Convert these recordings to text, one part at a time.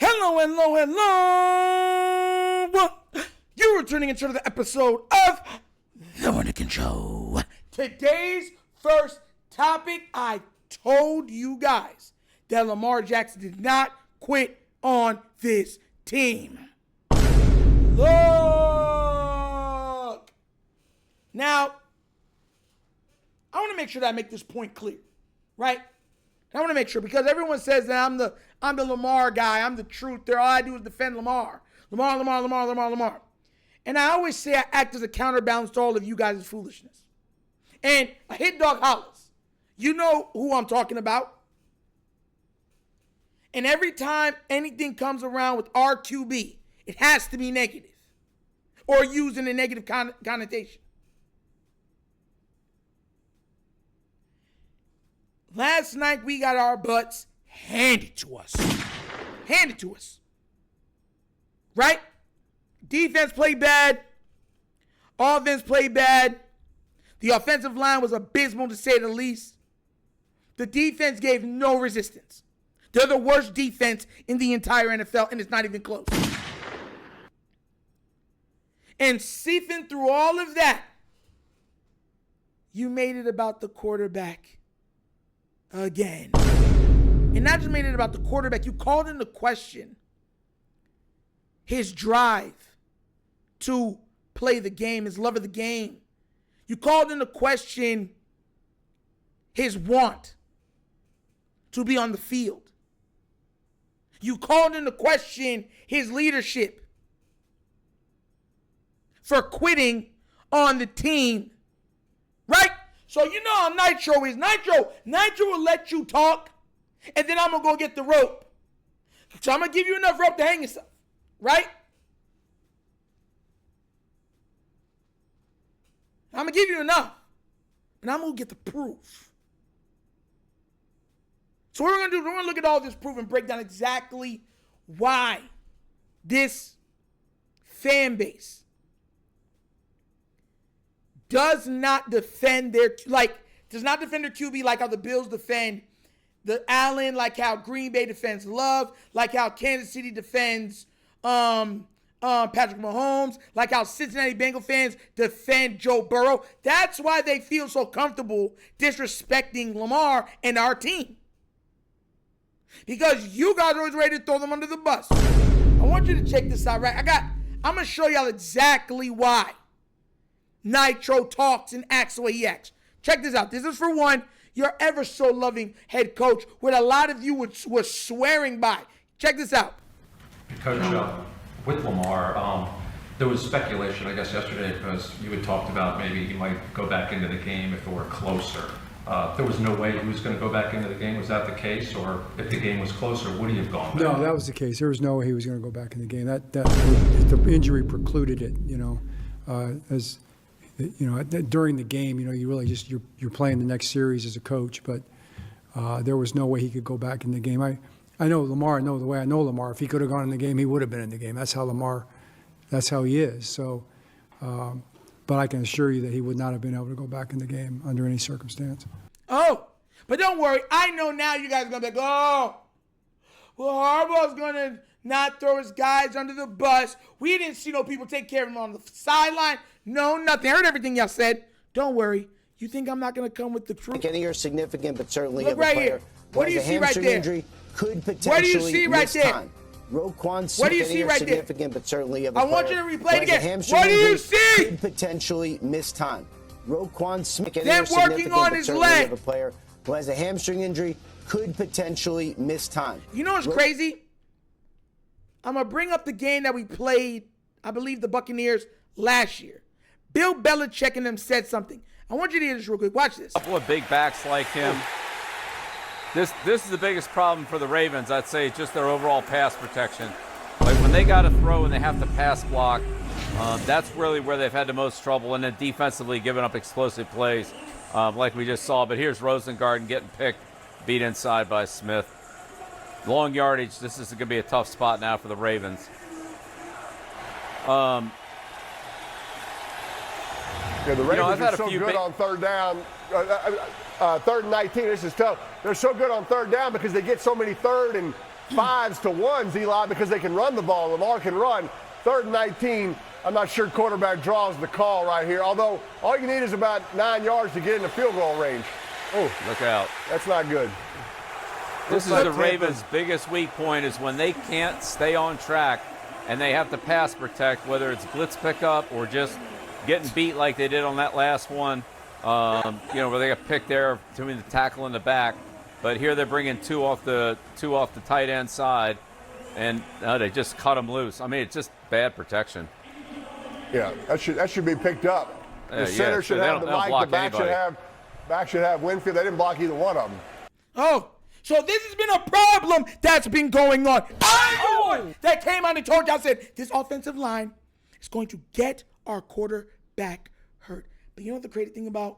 Hello. You're tuning into the episode of TheWunderkindShow. Today's first topic, I told you guys that Lamar Jackson did not quit on this team. Look! Now, I want to make sure that I make this point clear, right? I want to make sure, because everyone says that I'm the Lamar guy, I'm the truth. All I do is defend Lamar. Lamar. And I always say I act as a counterbalance to all of you guys' foolishness. And a hit dog hollers. You know who I'm talking about. And every time anything comes around with RQB, it has to be negative or used in a negative connotation. Last night, we got our butts handed to us. Right? Defense played bad. Offense played bad. The offensive line was abysmal, to say the least. The defense gave no resistance. They're the worst defense in the entire NFL, and it's not even close. And sifting through all of that, you made it about the quarterback again. And not just made it about the quarterback, you called into question his drive to play the game, his love of the game. You called into question his want to be on the field. You called into question his leadership for quitting on the team, right? So you know how Nitro is. Nitro will let you talk, and then I'm going to go get the rope. So I'm going to give you enough rope to hang yourself, right? I'm going to give you enough, and I'm going to get the proof. So what we're going to do, we're going to look at all this proof and break down exactly why this fan base does not defend their QB like how the Bills defend the Allen, like how Green Bay defends Love, like how Kansas City defends Patrick Mahomes, like how Cincinnati Bengal fans defend Joe Burrow. That's why they feel so comfortable disrespecting Lamar and our team. Because you guys are always ready to throw them under the bus. I want you to check this out, right? I'm going to show y'all exactly why Nitro talks and acts the way he acts. Check this out. This is for one, your ever so loving head coach, what a lot of you were swearing by. Check this out. Coach, with Lamar, there was speculation, I guess, yesterday because you had talked about maybe he might go back into the game if it were closer. There was no way he was going to go back into the game. Was that the case? Or if the game was closer, would he have gone back? No, that was the case. There was no way he was going to go back in the game. The injury precluded it, during the game, you really just, you're playing the next series as a coach, but there was no way he could go back in the game. I know Lamar, I know the way I know Lamar. If he could have gone in the game, he would have been in the game. That's how he is. So, but I can assure you that he would not have been able to go back in the game under any circumstance. Oh, but don't worry. I know now you guys are going to be like, oh, well, Harbaugh's going to not throw his guys under the bus. We didn't see no people take care of him on the sideline. No, nothing. I heard everything y'all said. Don't worry. You think I'm not going to come with the truth? Any are significant, but certainly look right here. What do you see right there? Injury could potentially what do you see right there? Time. Roquan what do you see right there? Significant, but certainly I want you to replay it again. What do you see? Could potentially miss time. Roquan Smith. Them working on his leg. A player who has a hamstring injury could potentially miss time. You know what's crazy? I'm going to bring up the game that we played, I believe the Buccaneers, last year. Bill Belichick and them said something. I want you to hear this real quick. Watch this. A couple of big backs like him. This is the biggest problem for the Ravens, I'd say, just their overall pass protection. Like when they got to throw and they have to pass block, that's really where they've had the most trouble. And then defensively giving up explosive plays like we just saw. But here's Rosengarten getting picked, beat inside by Smith. Long yardage, this is going to be a tough spot now for the Ravens. Yeah, the Ravens are so good on third down. Third and 19, this is tough. They're so good on third down because they get so many 3rd and 5s to 1s, Eli, because they can run the ball. Lamar can run. 3rd and 19. I'm not sure quarterback draws the call right here, although all you need is about 9 yards to get in the field goal range. Oh, look out. That's not good. This is the Ravens' biggest weak point is when they can't stay on track and they have to pass protect, whether it's blitz pickup or just getting beat like they did on that last one, where they got picked there between the tackle and the back. But here they're bringing two off the tight end side, and they just cut them loose. I mean, it's just bad protection. Yeah, that should be picked up. The center should have the Mike. The back should have Winfield. They didn't block either one of them. Oh, so this has been a problem that's been going on. I'm the one that came out and told you, I said, this offensive line is going to get our quarterback hurt. But you know what the crazy thing about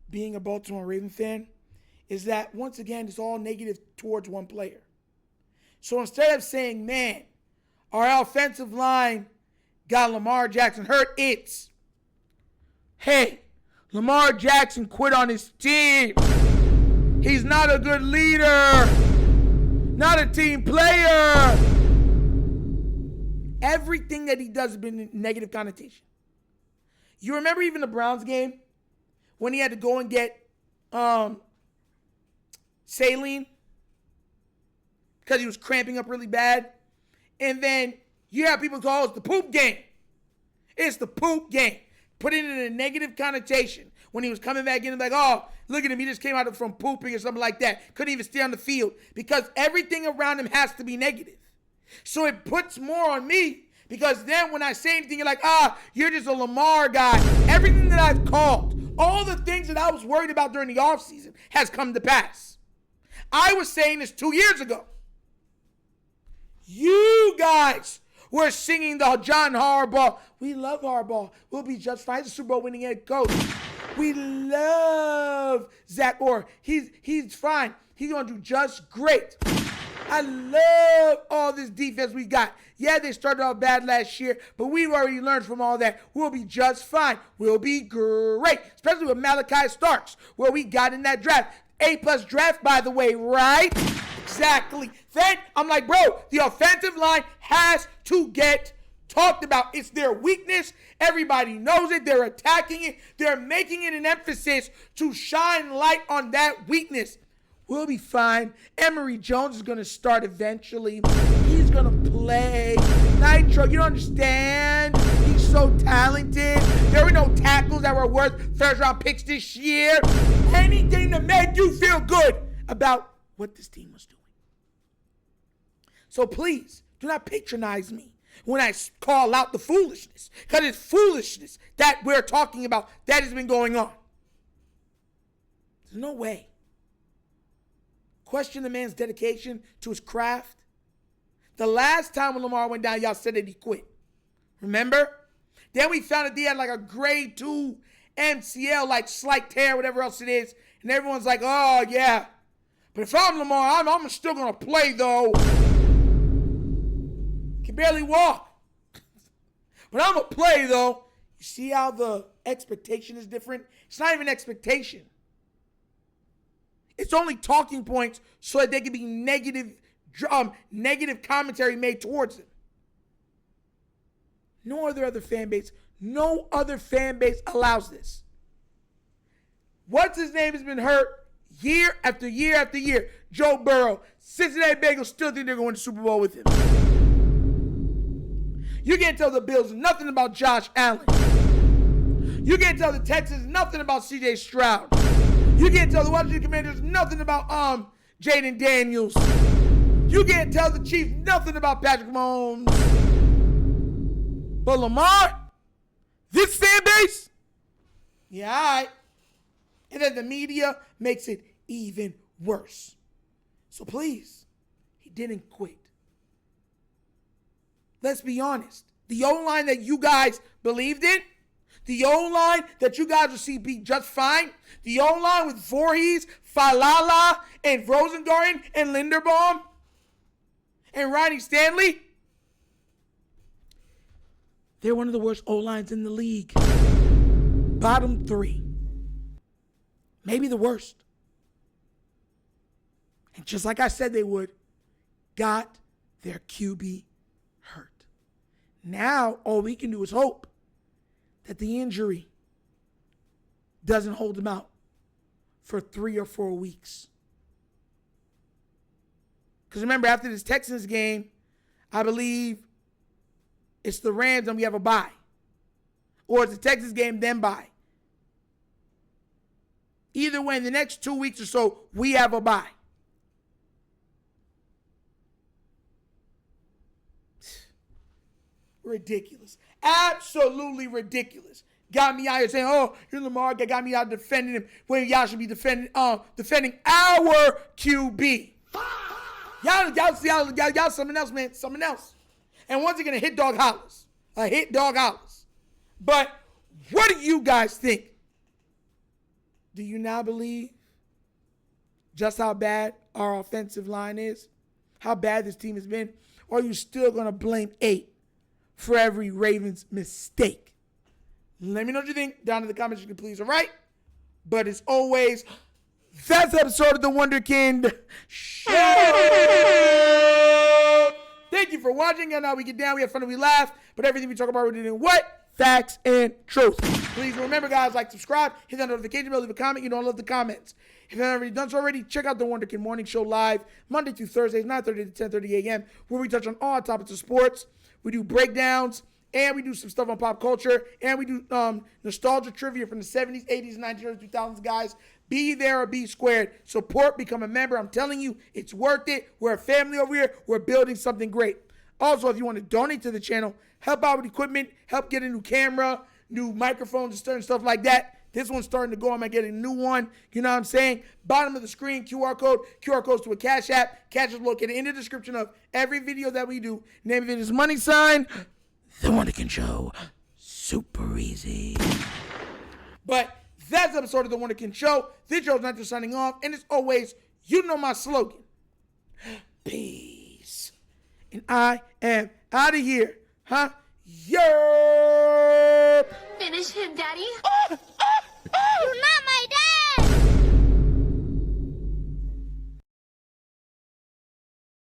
being a Baltimore Raven fan is that, once again, it's all negative towards one player. So instead of saying, man, our offensive line got Lamar Jackson hurt, it's, hey, Lamar Jackson quit on his team. He's not a good leader, not a team player. Everything that he does has been a negative connotation. You remember even the Browns game when he had to go and get saline because he was cramping up really bad? And then you have people call it the poop game. It's the poop game. Put it in a negative connotation. When he was coming back in, like, oh, look at him. He just came out from pooping or something like that. Couldn't even stay on the field because everything around him has to be negative. So it puts more on me because then when I say anything, you're like, you're just a Lamar guy. Everything that I've called, all the things that I was worried about during the offseason has come to pass. I was saying this 2 years ago. You guys were singing the John Harbaugh. We love Harbaugh. We'll be just fine. He's a Super Bowl winning head coach. We love Zach Orr. He's fine. He's going to do just great. I love all this defense we got. Yeah, they started off bad last year, but we've already learned from all that. We'll be just fine. We'll be great, especially with Malachi Starks, where we got in that draft. A+ draft, by the way, right? Exactly. Then I'm like, bro, the offensive line has to get talked about. It's their weakness. Everybody knows it. They're attacking it. They're making it an emphasis to shine light on that weakness. We'll be fine. Emory Jones is going to start eventually. He's going to play. Nitro, you don't understand. He's so talented. There were no tackles that were worth first-round picks this year. Anything to make you feel good about what this team was doing. So please, do not patronize me when I call out the foolishness, because it's foolishness that we're talking about that has been going on. There's no way. Question the man's dedication to his craft. The last time when Lamar went down, y'all said that he quit. Remember? Then we found that he had like a grade 2 MCL, like slight tear, whatever else it is. And everyone's like, oh, yeah. But if I'm Lamar, I'm still going to play, though. Can barely walk. But I'm going to play, though. You see how the expectation is different? It's not even expectation. It's only talking points so that there can be negative commentary made towards him. No other fan base allows this. What's his name has been hurt year after year after year. Joe Burrow. Cincinnati Bengals still think they're going to the Super Bowl with him. You can't tell the Bills nothing about Josh Allen. You can't tell the Texans nothing about C.J. Stroud. You can't tell the Washington Commanders nothing about Jaden Daniels. You can't tell the Chiefs nothing about Patrick Mahomes. But Lamar, this fan base, yeah, all right. And then the media makes it even worse. So please, he didn't quit. Let's be honest. The O-line that you guys believed in, the O-line that you guys will see be just fine, the O-line with Voorhees, Falala, and Rosengarten, and Linderbaum, and Ronnie Stanley, they're one of the worst O-lines in the league. Bottom 3. Maybe the worst. And just like I said they would, got their QB hurt. Now, all we can do is hope that the injury doesn't hold him out for 3 or 4 weeks. Because remember, after this Texans game, I believe it's the Rams and we have a bye. Or it's the Texans game, then bye. Either way, in the next 2 weeks or so, we have a bye. Ridiculous. Absolutely ridiculous. Got me out here saying, oh, you're Lamar, got me out defending him when y'all should be defending our QB. Y'all something else, man. Something else. And once again, a hit dog hollers. A hit dog hollers. But what do you guys think? Do you now believe just how bad our offensive line is? How bad this team has been? Or are you still going to blame 8 for every Ravens mistake? Let me know what you think down in the comments. You can please, all right? But as always, that's the episode of the Wunderkind Show. Thank you for watching. And now we get down, we have fun, and we laugh. But everything we talk about, we're doing what? Facts and truth. Please remember, guys, like, subscribe, hit that notification bell, leave a comment. You know I love the comments. If you haven't already done so already, check out the Wunderkind Morning Show live Monday through Thursdays, 9:30 to 10:30 a.m., where we touch on all topics of sports. We do breakdowns, and we do some stuff on pop culture, and we do nostalgia trivia from the 70s, 80s, 1900s, 2000s, guys. Be there or be squared. Support, become a member. I'm telling you, it's worth it. We're a family over here. We're building something great. Also, if you want to donate to the channel, help out with equipment, help get a new camera, new microphones, and certain stuff like that. This one's starting to go. I'm going to get a new one. You know what I'm saying? Bottom of the screen, QR code. QR code's to a Cash App. Cash is located in the description of every video that we do. Name of it is money sign, The Wunderkind Show. Super easy. But that's the episode of The Wunderkind Show. This show's not just signing off. And as always, you know my slogan. Peace. And I am out of here. Huh? Yeah.